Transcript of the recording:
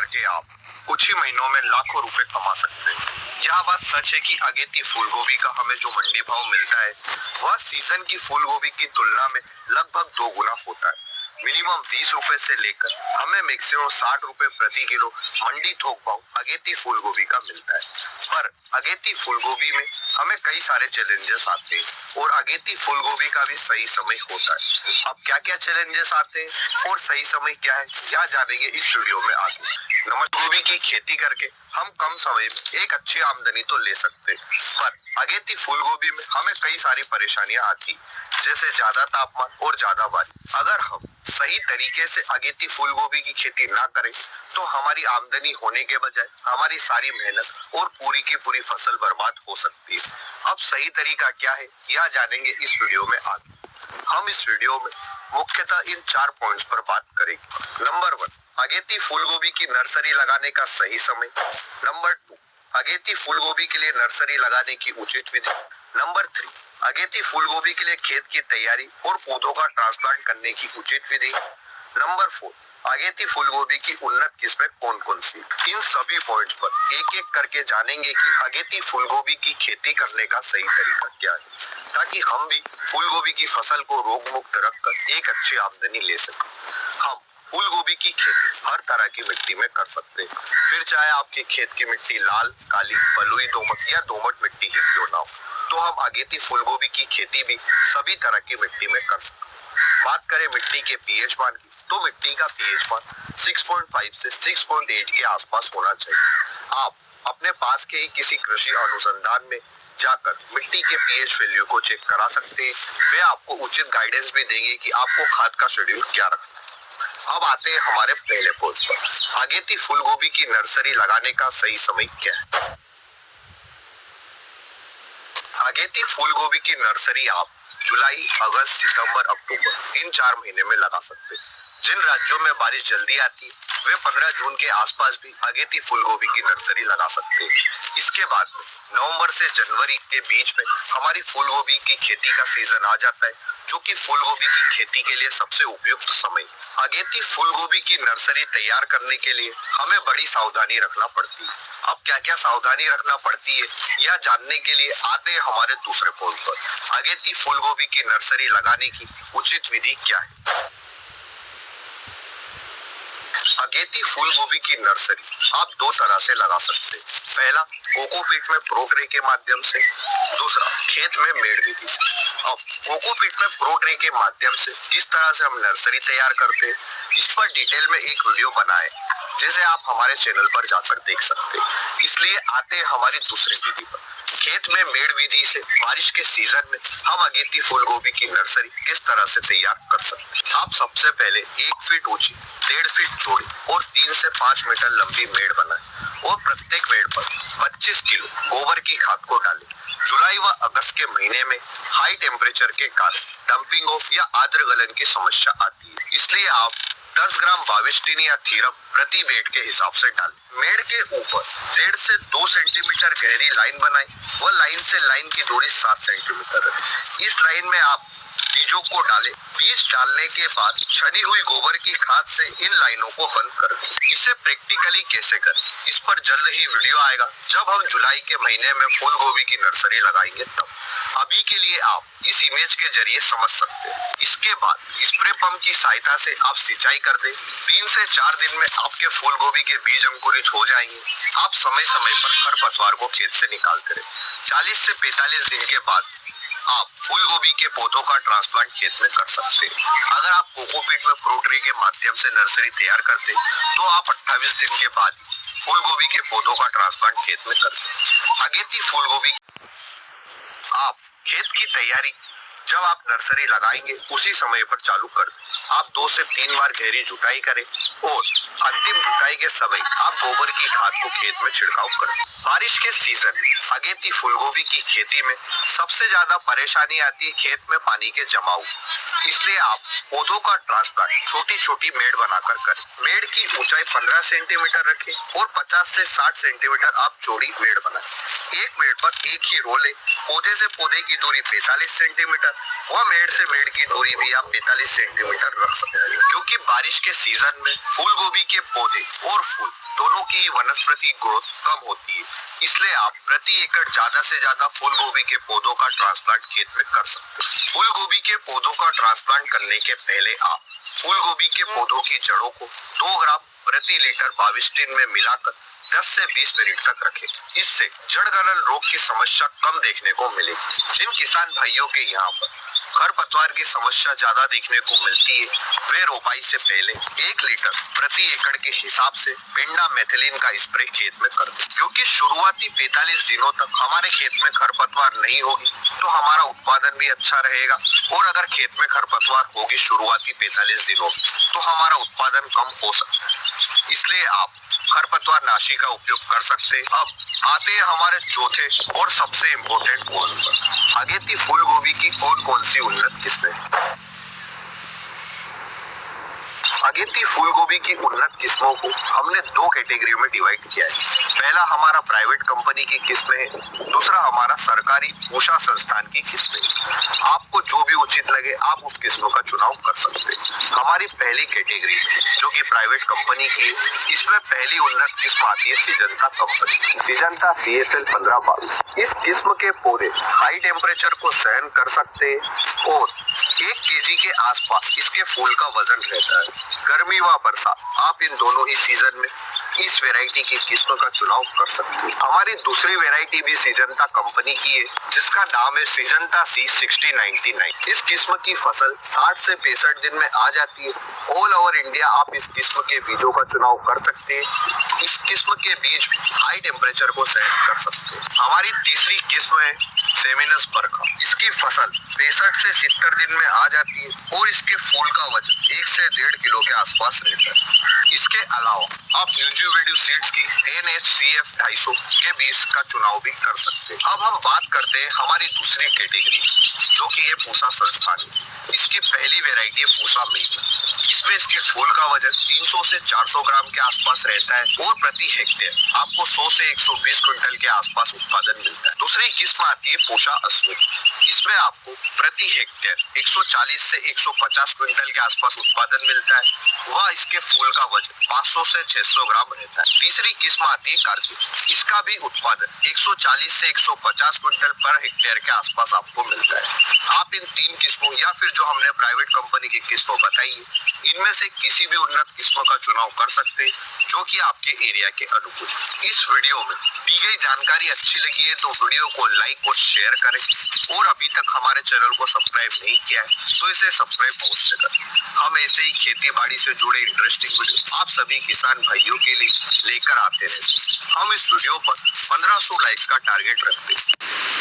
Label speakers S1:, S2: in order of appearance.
S1: करके आप कुछ ही महीनों में लाखों रुपए कमा सकते हैं। यह बात सच है कि अगेती फूल गोभी का हमें जो मंडी भाव मिलता है वह सीजन की फूल गोभी की तुलना में लगभग 2 गुना होता है। मिनिमम 20 रुपए से लेकर हमें मैक्सिमम 60 रुपए प्रति किलो मंडी थोक भाव अगेती फूल गोभी का मिलता है। पर अगेती फूल गोभी में हमें कई सारे चैलेंजेस आते हैं और अगेती फूल गोभी का भी सही समय होता है। अब क्या क्या चैलेंजेस आते हैं और सही समय क्या है, क्या जानेंगे इस वीडियो में आगे। नमस्ते। गोभी की खेती करके हम कम समय में एक अच्छी आमदनी तो ले सकते हैं, पर अगेती फूल गोभी में हमें कई सारी परेशानियां आती, जैसे ज्यादा तापमान और ज्यादा बारिश। अगर हम सही तरीके से अगेती फूल गोभी की खेती ना करें तो हमारी आमदनी होने के बजाय हमारी सारी मेहनत और पूरी की पूरी फसल बर्बाद हो सकती है। अब सही तरीका क्या है यह जानेंगे इस वीडियो में आगे। हम इस वीडियो में मुख्यतः इन 4 पॉइंट्स पर बात करेंगे। नंबर 1, अगेती फूल गोभी की नर्सरी लगाने का सही समय। नंबर 2, अगेती फूल गोभी के लिए नर्सरी लगाने की उचित विधि। नंबर 3, अगेती फूल गोभी के लिए खेत की तैयारी और पौधों का ट्रांसप्लांट करने की उचित विधि। नंबर 4, अगेती फूल गोभी की उन्नत किस्में कौन कौन सी। इन सभी पॉइंट्स पर एक एक करके जानेंगे कि अगेती फूल गोभी की खेती करने का सही तरीका क्या है, ताकि हम भी फूल गोभी की फसल को रोग मुक्त रखकर एक अच्छी आमदनी ले सकें। हम फूल गोभी की खेती हर तरह की मिट्टी में कर सकते हैं, फिर चाहे आपके खेत की मिट्टी लाल, काली, बलुई दोमट या दोमट मिट्टी ही क्यों ना हो, तो हम अगेती फूल गोभी की खेती भी सभी तरह की मिट्टी में कर सकते हैं। बात करें मिट्टी के पीएच मान की, तो मिट्टी का पीएच मान 6.5 से 6.8 के आसपास होना चाहिए। आप अपने पास के ही किसी कृषि अनुसंधान में जाकर मिट्टी के पीएच वैल्यू को चेक करा सकते हैं। वे आपको उचित गाइडेंस भी देंगे कि आपको खाद का शेड्यूल क्या रखना है। अब आते हैं हमारे पहले पॉइंट पर, अगेती फूल गोभी की नर्सरी लगाने का सही समय क्या है। अगेती फूल गोभी की नर्सरी आप जुलाई, अगस्त, सितंबर, अक्टूबर इन 4 महीने में लगा सकते हैं। जिन राज्यों में बारिश जल्दी आती है वे 15 जून के आसपास भी अगेती फूल गोभी की नर्सरी लगा सकते हैं। इसके बाद नवंबर से जनवरी के बीच में हमारी फूल गोभी की खेती का सीजन आ जाता है, जो कि फूल गोभी की खेती के लिए सबसे उपयुक्त समय। अगेती फूल गोभी की नर्सरी तैयार करने के लिए हमें बड़ी सावधानी रखना पड़ती है। अब क्या क्या सावधानी रखना पड़ती है यह जानने के लिए आते हैं हमारे दूसरे पॉइंट पर, अगेती फूल गोभी की नर्सरी लगाने की उचित विधि क्या है। अगेती फूल गोभी की नर्सरी आप 2 तरह से लगा सकते हैं। पहला, कोकोपीट में प्रो ट्रे के माध्यम से, दूसरा खेत में मेड़ विधि से। अब कोकोपीट में प्रो ट्रे के माध्यम से किस तरह से हम नर्सरी तैयार करते हैं, इस पर डिटेल में एक वीडियो बनाए जिसे आप हमारे चैनल पर जाकर देख सकते हैं। इसलिए आते हैं हमारी दूसरी विधि पर, खेत में मेड़ विधि से बारिश के सीजन में हम अगेती फूल गोभी की नर्सरी किस तरह से तैयार कर सकते हैं। आप सबसे पहले 1 फीट ऊंची, 1.5 फीट चौड़ी और 3 से 5 मीटर लंबी मेड़ बनाएं और प्रत्येक मेड़ पर 25 किलो गोबर की खाद को डालें। जुलाई व अगस्त के महीने में हाई टेम्परेचर के कारण डंपिंग ऑफ या आद्र गलन की समस्या आती है, इसलिए आप 10 ग्राम बावेस्टिन या थीरम प्रति बेड के हिसाब से डालें। मेड़ के ऊपर 1.5 से 2 सेंटीमीटर गहरी लाइन बनाएं व लाइन से लाइन की दूरी 7 सेंटीमीटर रखें। इस लाइन में आप बीजों को डालें। बीज डालने के बाद छनी हुई गोबर की खाद से इन लाइनों को बंद कर दें। इसे प्रैक्टिकली कैसे करें, इस पर जल्द ही वीडियो आएगा जब हम जुलाई के महीने में फूल गोभी की नर्सरी लगाएंगे तब। अभी के लिए आप इस इमेज के जरिए समझ सकते हैं। इसके बाद स्प्रे पंप की सहायता से आप सिंचाई कर दें। 3 से 4 दिन में आपके फूल गोभी के बीज अंकुरित हो जाएंगे। आप समय समय पर खरपतवार को खेत से निकालते रहें। 40 से 45 दिन के बाद आप फूल गोभी के पौधों का ट्रांसप्लांट खेत में कर सकते हैं। अगर आप कोकोपीट में प्रो ट्रे के माध्यम से नर्सरी तैयार करते तो आप 28 दिन के बाद फूल गोभी के पौधों का ट्रांसप्लांट खेत में करते। अगेती फूल गोभी आप खेत की तैयारी जब आप नर्सरी लगाएंगे उसी समय पर चालू कर दें। आप 2 से 3 बार गहरी जुताई करें और अंतिम जुताई के समय आप गोबर की खाद को खेत में छिड़काव करें। बारिश के सीजन में अगेती फूलगोभी की खेती में सबसे ज्यादा परेशानी आती है खेत में पानी के जमाव। इसलिए आप पौधों का ट्रांसप्लांट छोटी छोटी मेड़ बनाकर करें। मेड़ की ऊंचाई 15 सेंटीमीटर रखें और 50 से 60 सेंटीमीटर आप चौड़ी मेड़ बनाएं। एक मेड़ पर एक ही रो लें। पौधे से पौधे की दूरी 45 सेंटीमीटर व मेड़ से मेड़ की दूरी भी आप 45 सेंटीमीटर रख सकते हैं। क्योंकि बारिश के सीजन में फूल गोभी के पौधे और फूल दोनों की वनस्पति ग्रोथ कम होती है, इसलिए आप प्रति एकड़ ज्यादा से ज्यादा फूल गोभी के पौधों का ट्रांसप्लांट खेत में कर सकते हैं। फूल गोभी के पौधों का ट्रांसप्लांट करने के पहले आप फूल गोभी के पौधों की जड़ों को 2 ग्राम प्रति लीटर बाविस्टिन में मिलाकर 10 से 20 मिनट तक रखें। इससे जड़ गलन रोग की समस्या कम देखने को मिलेगी। जिन किसान भाइयों के यहाँ पर खरपतवार की समस्या ज्यादा देखने को मिलती है, वे रोपाई से पहले 1 लीटर प्रति एकड़ के हिसाब से पेंडामेथिलिन का स्प्रे खेत में कर दें। क्योंकि शुरुआती 45 दिनों तक हमारे खेत में खरपतवार नहीं होगी तो हमारा उत्पादन भी अच्छा रहेगा, और अगर खेत में खरपतवार होगी शुरुआती 45 दिनों में तो हमारा उत्पादन कम हो सकता है। इसलिए आप खरपतवार नाशी का उपयोग कर सकते हैं। अब आते हैं हमारे चौथे और सबसे इम्पोर्टेंट पॉइंट पर। अगेती फूल गोभी की कौन कौन सी उन्नत किस्में। अगेती फूल गोभी की उन्नत किस्मों को हमने 2 कैटेगरी में डिवाइड किया है। पहला हमारा प्राइवेट कंपनी की किस्में है, दूसरा हमारा सरकारी पूषा संस्थान की किस्में। आपको जो भी उचित लगे आप उस किस्मों का चुनाव कर सकते हैं। हमारी पहली कैटेगरी जो कि प्राइवेट कंपनी की, इसमें पहली उन्नत किस्म आती है सिजंता कंपनी, सिजंता CFL 1522। इस किस्म के पौधे हाई टेम्परेचर को सहन कर सकते हैं और 1 kg के आसपास इसके फूल का वजन रहता है। गर्मी व बरसात आप इन दोनों ही सीजन में इस वैरायटी की किस्म का चुनाव कर सकते हैं। हमारी दूसरी वैरायटी भी सिजंता कंपनी की है, जिसका नाम है सिजंता C6099। इस किस्म की फसल 60 से 65 दिन में आ जाती है। ऑल ओवर इंडिया आप इस किस्म के बीजों का चुनाव कर सकते हैं। इस किस्म के बीज भी हाई टेम्परेचर को सहन कर सकते हैं। हमारी तीसरी किस्म है सेमिनस बरखा। इसकी फसल 65 से 70 दिन में आ जाती है और इसके फूल का वजन 1 से 1.5 किलो के आसपास रहता है। इसके अलावा आप न्यूट्रीवेडियो सीड्स की NHCF 250 के बीज का चुनाव भी कर सकते हैं। अब हम बात करते हैं हमारी दूसरी कैटेगरी जो कि है पूषा संस्थान। इसकी पहली वैरायटी है पूषा मेघना। इसमें इसके फूल का वजन 300 से 400 ग्राम के आसपास रहता है और प्रति हेक्टेयर आपको 100 से 120 क्विंटल के आसपास उत्पादन मिलता है। दूसरी किस्म आती है पूषा अश्विनी। इसमें आपको प्रति हेक्टेयर 140 से 150 क्विंटल के आसपास उत्पादन मिलता है। वह इसके फूल का वजन 500 से 600 ग्राम रहता है। तीसरी किस्म आती है कार्तिक। इसका भी उत्पादन 140 से 150 क्विंटल पर हेक्टेयर के आसपास आपको मिलता है। आप इन 3 किस्मों या फिर जो हमने प्राइवेट कंपनी की किस्मों बताई है, इनमें से किसी भी उन्नत किस्म का चुनाव कर सकते हैं जो कि आपके एरिया के अनुकूल। इस वीडियो में दी गई जानकारी अच्छी लगी है तो वीडियो को लाइक और शेयर करें, और अभी तक हमारे चैनल को सब्सक्राइब नहीं किया है तो इसे सब्सक्राइब अवश्य करें। हम ऐसे ही खेती बाड़ी से जुड़े इंटरेस्टिंग वीडियो आप सभी किसान भाइयों के लिए लेकर आते रहते हैं। हम इस वीडियो पर 1500 लाइक्स का टारगेट रखते हैं।